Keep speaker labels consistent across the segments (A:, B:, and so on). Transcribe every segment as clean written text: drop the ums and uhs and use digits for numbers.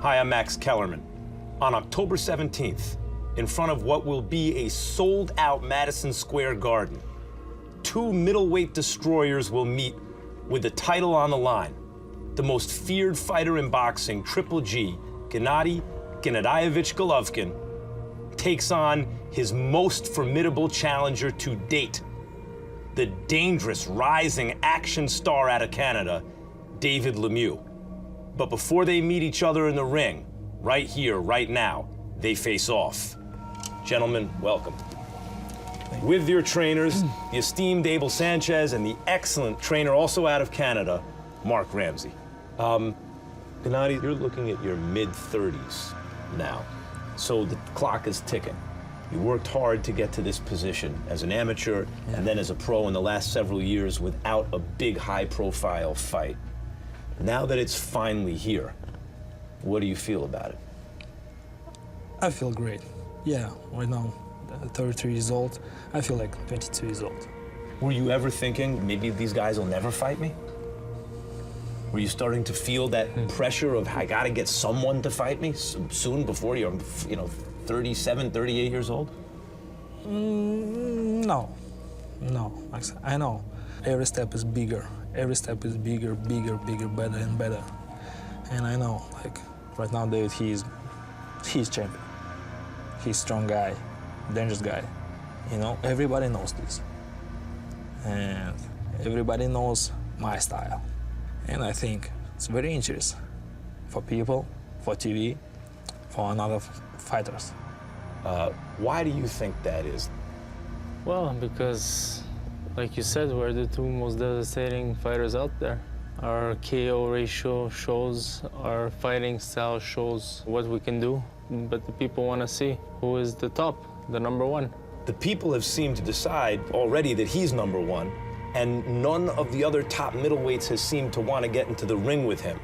A: Hi, I'm Max Kellerman. On October 17th, in front of what will be a sold-out Madison Square Garden, two middleweight destroyers will meet with the title on the line. The most feared fighter in boxing, Triple G, Gennady Golovkin, takes on his most formidable challenger to date, the dangerous, rising action star out of Canada, David Lemieux. But before they meet each other in the ring, right here, right now, they face off. Gentlemen, welcome. With your trainers, the esteemed Abel Sanchez and the excellent trainer, also out of Canada, Mark Ramsey. Gennady, you're looking at your mid-30s now, so the clock is ticking. You worked hard to get to this position as an amateur and then as a pro in the last several years without a big, high-profile fight. Now that it's finally here, what do you feel about it?
B: I feel great. Yeah, right now, 33 years old. I feel like 22 years old.
A: Were you ever thinking, maybe these guys will never fight me? Were you starting to feel that pressure of, I gotta get someone to fight me soon before you're, 37, 38 years old?
B: No, Max, I know. Every step is bigger. Every step is bigger, better and better. And I know, like, right now, David, he's champion. He's strong guy, dangerous guy. Everybody knows this. And everybody knows my style. And I think it's very interesting for people, for TV, for another fighters.
A: Why do you think that is?
C: Well, because, like you said, we're the two most devastating fighters out there. Our KO ratio shows, our fighting style shows what we can do, but the people want to see who is the top, the number one.
A: The people have seemed to decide already that he's number one, and none of the other top middleweights has seemed to want to get into the ring with him.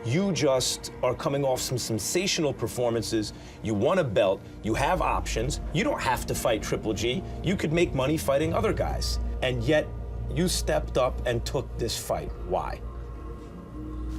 A: You just are coming off some sensational performances. You won a belt, you have options. You don't have to fight Triple G. You could make money fighting other guys. And yet, you stepped up and took this fight. Why?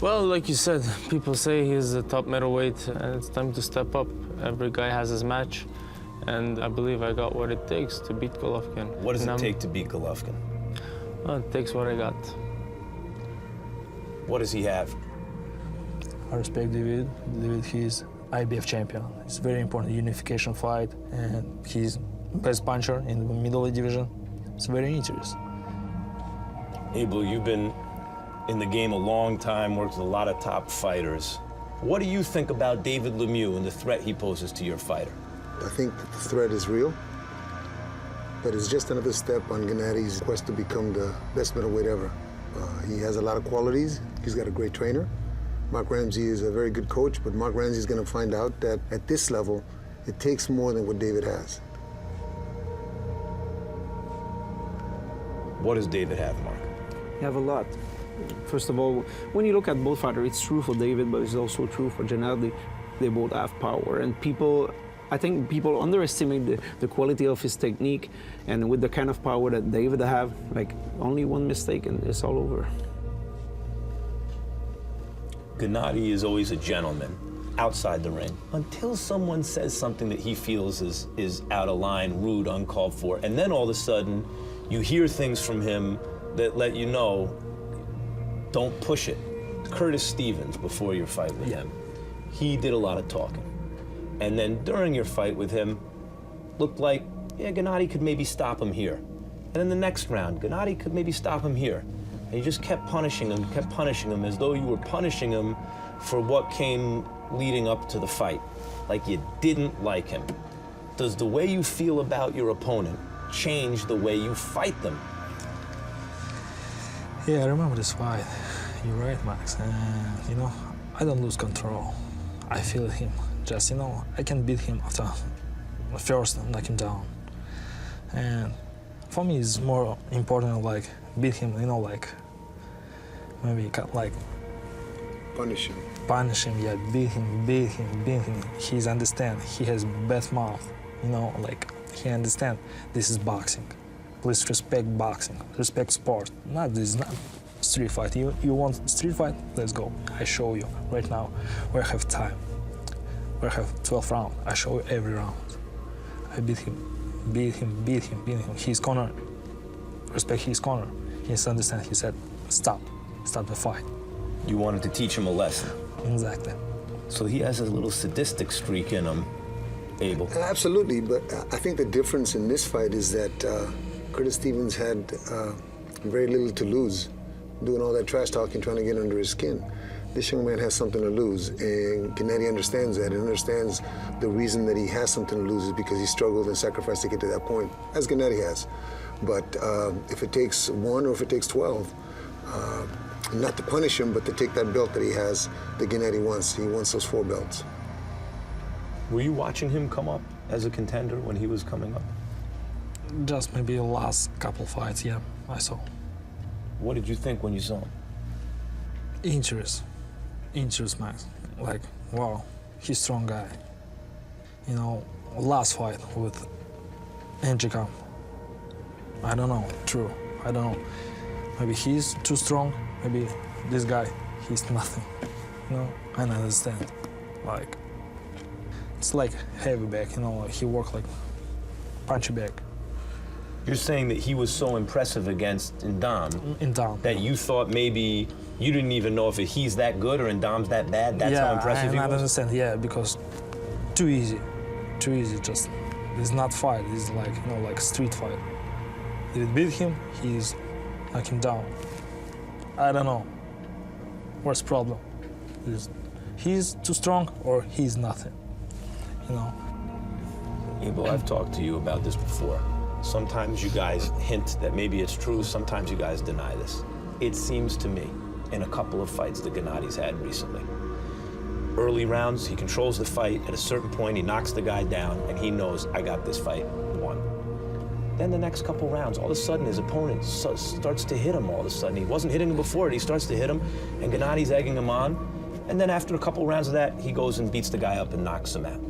C: Well, like you said, people say he's the top middleweight, and it's time to step up. Every guy has his match, and I believe I got what it takes to beat Golovkin.
A: What does it take to beat Golovkin?
C: Well, it takes what I got.
A: What does he have?
B: I respect David. David, he's IBF champion. It's a very important unification fight, and he's best puncher in the middleweight division. It's very interesting.
A: Abel, you've been in the game a long time, worked with a lot of top fighters. What do you think about David Lemieux and the threat he poses to your fighter?
D: I think that the threat is real, but it's just another step on Gennady's quest to become the best middleweight ever. He has a lot of qualities. He's got a great trainer. Mark Ramsey is a very good coach, but Mark Ramsey is going to find out that at this level, it takes more than what David has.
A: What does David have, Mark?
E: You have a lot. First of all, when you look at both fighters, it's true for David, but it's also true for Gennady. They both have power, and I think people underestimate the quality of his technique, and with the kind of power that David have, like only one mistake and it's all over.
A: Gennady is always a gentleman outside the ring until someone says something that he feels is out of line, rude, uncalled for, and then all of a sudden you hear things from him that let you know, don't push it. Curtis Stevens, before your fight with him, he did a lot of talking. And then during your fight with him, looked like, yeah, Gennady could maybe stop him here. And in the next round, Gennady could maybe stop him here. And you just kept punishing him as though you were punishing him for what came leading up to the fight. Like you didn't like him. Does the way you feel about your opponent change the way you fight them?
B: Yeah, I remember this fight. You're right, Max. And, I don't lose control. I feel him. Just, I can beat him after first knock him down. And for me, it's more important, like, beat him, maybe, like...
D: Punish him.
B: Punish him, yeah, beat him. He's understand. He has best mouth, he understand this is boxing. Please respect boxing, respect sport. This is not street fight. You want street fight? Let's go. I show you right now. We have time. We have 12 rounds. I show you every round. I beat him. His corner. Respect his corner. He understand. He said, stop the fight.
A: You wanted to teach him a lesson.
B: Exactly.
A: So he has a little sadistic streak in him, Abel.
D: Absolutely, but I think the difference in this fight is that Curtis Stevens had very little to lose, doing all that trash talking, trying to get under his skin. This young man has something to lose, and Gennady understands that, and understands the reason that he has something to lose is because he struggled and sacrificed to get to that point, as Gennady has. But if it takes 1 or if it takes 12, not to punish him, but to take that belt that he has, that Gennady wants. He wants those 4 belts.
A: Were you watching him come up as a contender when he was coming up?
B: Just maybe the last couple fights, yeah, I saw.
A: What did you think when you saw him?
B: Interest, Max. Like, wow, he's a strong guy. You know, last fight with Enchikam. I don't know, true, I don't know. Maybe he's too strong, maybe this guy, he's nothing. You know, I understand. Like, it's like heavy back, you know, like he worked like punchy back.
A: You're saying that he was so impressive against Ndam that you thought maybe you didn't even know if he's that good or Ndam's that bad? That's how impressive he was?
B: I understand, yeah, because too easy, just, it's not fight, it's like, you know, like street fight. If you beat him, he's knock him down. I don't know. What's the problem? He's too strong or he's nothing, you know?
A: Abel, I've talked to you about this before. Sometimes you guys hint that maybe it's true, sometimes you guys deny this. It seems to me, in a couple of fights that Gennady's had recently, early rounds, he controls the fight. At a certain point, he knocks the guy down, and he knows, I got this fight won. Then the next couple rounds, all of a sudden, his opponent starts to hit him all of a sudden. He wasn't hitting him before, and he starts to hit him, and Gennady's egging him on. And then after a couple rounds of that, he goes and beats the guy up and knocks him out.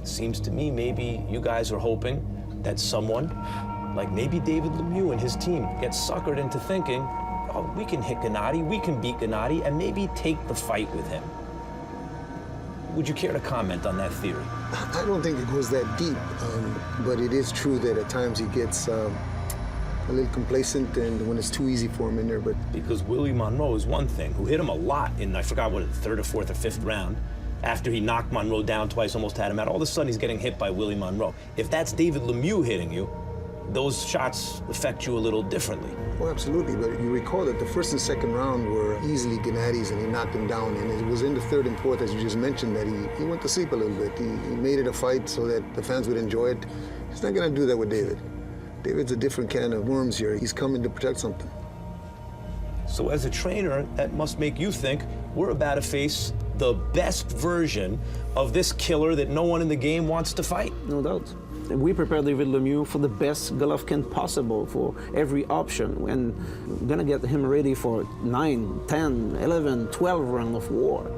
A: Seems to me maybe you guys are hoping that someone, like maybe David Lemieux and his team, gets suckered into thinking, oh, we can hit Gennady, we can beat Gennady, and maybe take the fight with him. Would you care to comment on that theory?
D: I don't think it goes that deep, but it is true that at times he gets a little complacent and when it's too easy for him in there. But
A: because Willie Monroe is one thing, who hit him a lot in, I forgot what, the 3rd or 4th or 5th round, after he knocked Monroe down twice, almost had him out. All of a sudden, he's getting hit by Willie Monroe. If that's David Lemieux hitting you, those shots affect you a little differently.
D: Well, absolutely, but you recall that the 1st and 2nd round were easily Gennady's and he knocked him down, and it was in the 3rd and 4th, as you just mentioned, that he went to sleep a little bit. He made it a fight so that the fans would enjoy it. He's not gonna do that with David. David's a different can of worms here. He's coming to protect something.
A: So as a trainer, that must make you think we're about to face the best version of this killer that no one in the game wants to fight.
E: No doubt. We prepared David Lemieux for the best Golovkin possible, for every option, and we're gonna get him ready for 9, 10, 11, 12 rounds of war.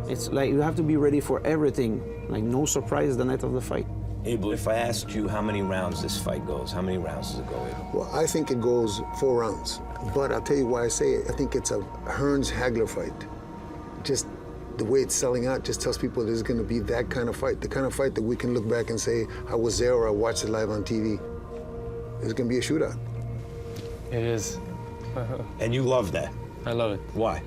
E: It's like you have to be ready for everything, like no surprise the night of the fight.
A: Abel, if I asked you how many rounds this fight goes, how many rounds does it go, Abel?
D: Well, I think it goes 4 rounds, but I'll tell you why I say it. I think it's a Hearns-Hagler fight. Just the way it's selling out just tells people there's going to be that kind of fight, the kind of fight that we can look back and say, I was there or I watched it live on TV. There's going to be a shootout.
C: It is.
A: And you love that.
C: I love it.
A: Why?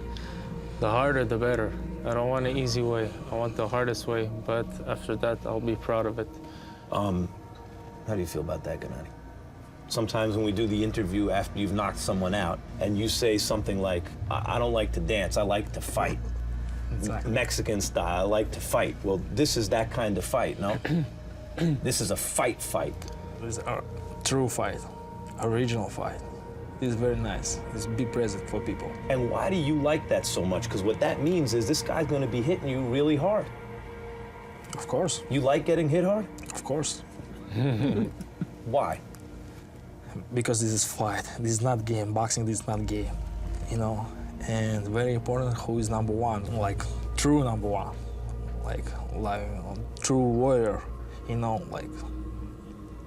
C: The harder, the better. I don't want an easy way. I want the hardest way, but after that, I'll be proud of it.
A: How do you feel about that, Gennady? Sometimes when we do the interview after you've knocked someone out and you say something like, I don't like to dance, I like to fight. Exactly. Mexican style, I like to fight. Well, this is that kind of fight, no? This is a fight.
B: It's a true fight, original fight. It's very nice. It's a big present for people.
A: And why do you like that so much? Because what that means is this guy's going to be hitting you really hard.
B: Of course.
A: You like getting hit hard?
B: Of course.
A: Why?
B: Because this is fight. This is not game. Boxing, this is not game, you know? And very important, who is number one, like true number one, like true warrior, you know, like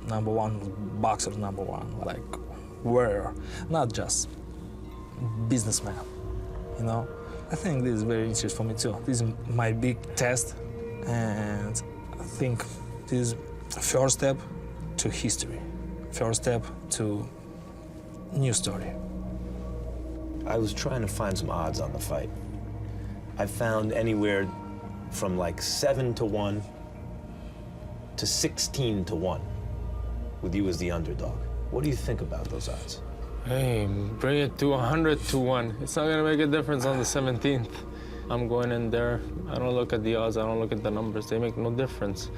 B: number one boxer, number one, like warrior, not just businessman, you know? I think this is very interesting for me too. This is my big test, and I think this is first step to history, first step to new story.
A: I was trying to find some odds on the fight. I found anywhere from like 7-1 to 16-1, with you as the underdog. What do you think about those odds?
C: Hey, bring it to 100-1. It's not gonna make a difference on the 17th. I'm going in there. I don't look at the odds. I don't look at the numbers. They make no difference.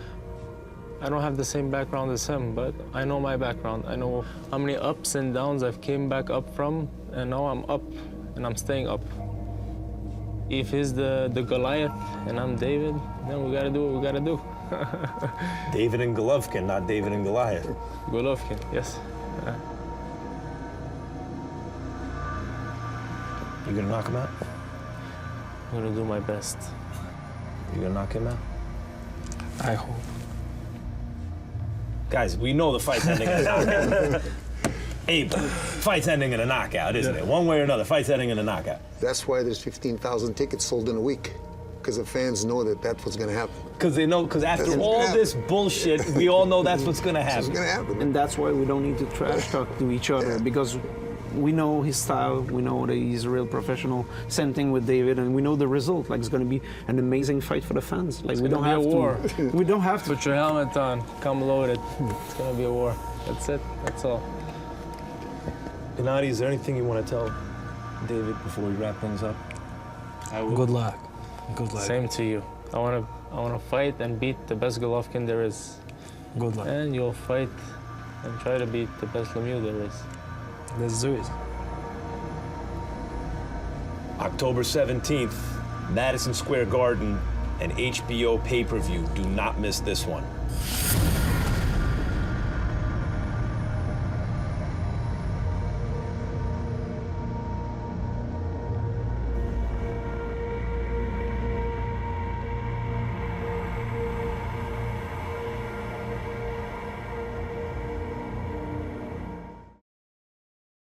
C: I don't have the same background as him, but I know my background. I know how many ups and downs I've came back up from, and now I'm up, and I'm staying up. If he's the Goliath and I'm David, then we gotta do what we gotta do.
A: David and Golovkin, not David and Goliath.
C: Golovkin, yes.
A: You gonna knock him out?
C: I'm gonna do my best.
A: You gonna knock him out?
B: I hope.
A: Guys, we know the fight's ending in a knockout. Abe, fight's ending in a knockout, isn't it? One way or another, fight's ending in a knockout.
D: That's why there's 15,000 tickets sold in a week, because the fans know that that's what's going to happen.
A: Because they know, because after
D: That's what's
A: all
D: gonna
A: this
D: happen.
A: bullshit, we all know that's what's gonna
D: That's what's
A: happen.
D: going to happen.
E: And that's why we don't need to trash talk to each other, because we know his style, we know that he's a real professional. Same thing with David, and we know the result. Like, it's going to be an amazing fight for the fans. Like, we don't
C: gonna
E: have
C: be a war.
E: to. We don't have to.
C: Put your helmet on, come loaded. It's gonna be a war. That's it, that's all.
A: Gennady, is there anything you want to tell David before we wrap things up?
B: Good luck. Good luck.
C: Same to you. I wanna fight and beat the best Golovkin there is.
B: Good luck.
C: And you'll fight and try to beat the best Lemieux there is.
B: Let's do it.
A: October 17th, Madison Square Garden and HBO pay-per-view. Do not miss this one.